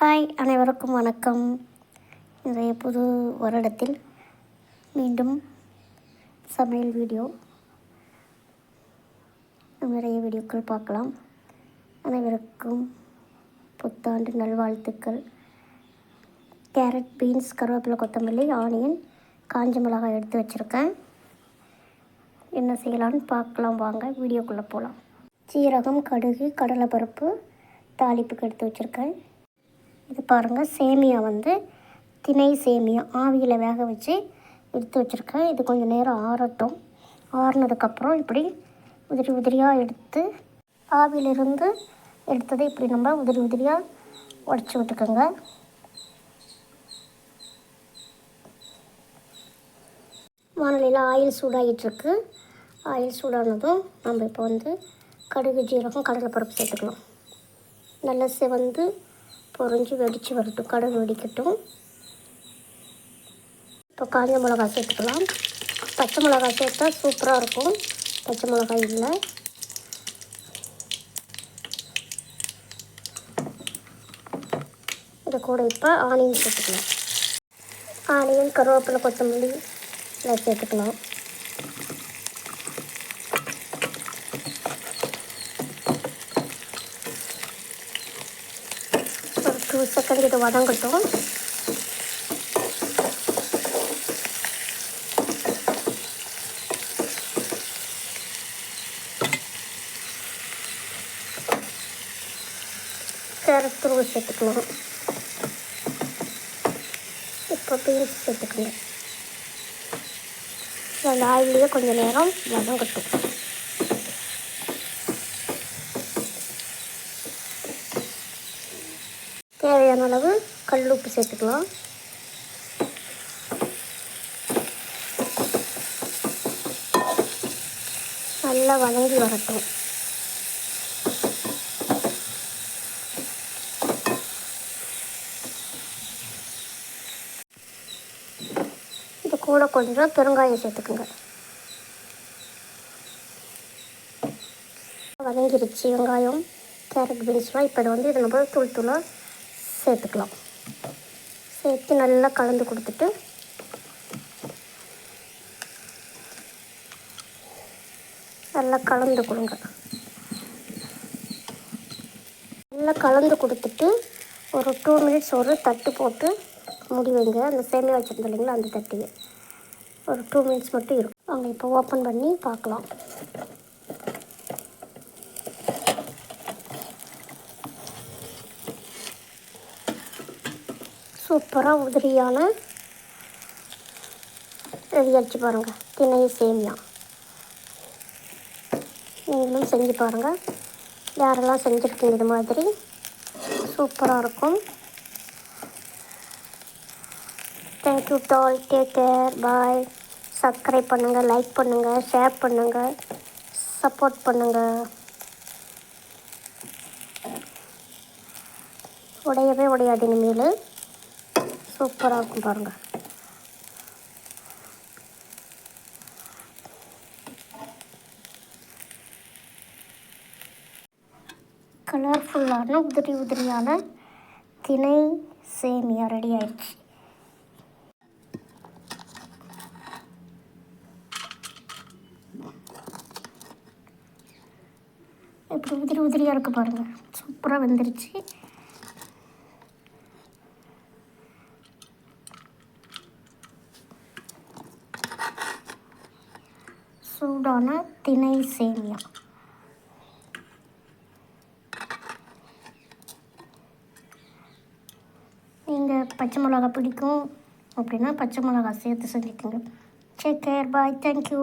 Hi, அனைவருக்கும் வணக்கம். இன்றைய புது வருடத்தில் மீண்டும் சமையல் வீடியோ, நிறைய வீடியோக்கள் பார்க்கலாம். அனைவருக்கும் புத்தாண்டு நல்வாழ்த்துக்கள். கேரட், பீன்ஸ், கருவேப்பிலை, கொத்தமல்லி, ஆனியன், காஞ்ச மிளகாய் எடுத்து வச்சுருக்கேன். என்ன செய்யலான்னு பார்க்கலாம் வாங்க, வீடியோக்குள்ளே போகலாம். சீரகம், கடுகு, கடலைப்பருப்பு தாளிப்புக்கு எடுத்து வச்சுருக்கேன். இது பாருங்கள், சேமியா திணை சேமியா ஆவியில் வேக வச்சு எடுத்து வச்சுருக்கேன். இது கொஞ்சம் நேரம் ஆறட்டும். ஆறுனதுக்கப்புறம் இப்படி உதிரி உதிரியாக எடுத்து ஆவியிலிருந்து எடுத்ததை இப்படி நம்ம உதிரி உதிரியாக உடச்சி விட்டுக்கோங்க. வானலியில் ஆயில் சூடாகிட்டுருக்கு. ஆயில் சூடானதும் நம்ம இப்போ கடுகு, ஜீரகம், கடலைப்பருப்பு சேர்த்துக்கலாம். நல்லா சிவந்து பொறிஞ்சு வெடித்து வரட்டும், கடுகு வெடிக்கட்டும். இப்போ காஞ்ச மிளகாய் சேர்த்துக்கலாம். பச்சை மிளகாய் சேர்த்தா சூப்பராக இருக்கும். பச்சை மிளகாய் இல்லை. இது கூட இப்போ ஆனியன் சேர்த்துக்கலாம். ஆனியன், கருவேப்பிலை, கொத்தமல்லி எல்லாம் சேர்த்துக்கலாம். ஒரு 2 செகண்ட் இது வதங்கட்டும். கேரட் துருவு சேர்த்துக்கலாம். இப்போ பீன்ஸ் சேர்த்துக்கணும். அந்த ஆயிலே கொஞ்சம் நேரம் வதங்கட்டும். தேவையான அளவு கல் உப்பு சேர்த்துக்கலாம். நல்லா வதங்கி வரட்டும். இது கூட கொஞ்சம் பெருங்காயம் சேர்த்துக்குங்க. வதங்கிருச்சு வெங்காயம், கேரட், பீன்ஸ்லாம். இப்போ இதை நம்ம தூள் தூளாக சேர்த்துக்கலாம். சேர்த்து நல்லா கலந்து கொடுத்துட்டு நல்லா கலந்து கொடுங்க. நல்லா கலந்து கொடுத்துட்டு ஒரு 2 மினிட்ஸ் ஒரு தட்டு போட்டு மூடி வைங்க. அந்த சேமியா வச்சுருந்தோம் இல்லைங்களா, அந்த தட்டியை ஒரு 2 மினிட்ஸ் மட்டும் இருக்கும். அவங்க இப்போ ஓப்பன் பண்ணி பார்க்கலாம். சூப்பராக உதிரியான ரெடி ஆச்சு பாருங்கள், திணை சேமியா. நீங்களும் செஞ்சு பாருங்கள். யாரெல்லாம் செஞ்சுருக்கீங்க இது மாதிரி, சூப்பராக இருக்கும். தேங்க்யூ டால். Take care. பாய். சப்ஸ்கிரைப் பண்ணுங்கள், லைக் பண்ணுங்கள், ஷேர் பண்ணுங்கள், சப்போர்ட் பண்ணுங்கள். உடையவே உடையாது இனிமேல். சூப்பராக இருக்கும் பாருங்கள். கலர்ஃபுல்லான உதிரி உதிரியான திணை சேமியா ரெடி ஆயிடுச்சு. இப்படி உதிரி உதிரியாக இருக்குது பாருங்கள். சூப்பராக வெந்துருச்சு. சூடான திணை சேமியா. நீங்கள் பச்சை மிளகா பிடிக்கும் அப்படின்னா பச்சை மிளகா சேர்த்து செஞ்சுக்கோங்க. Take care. பாய். தேங்க்யூ.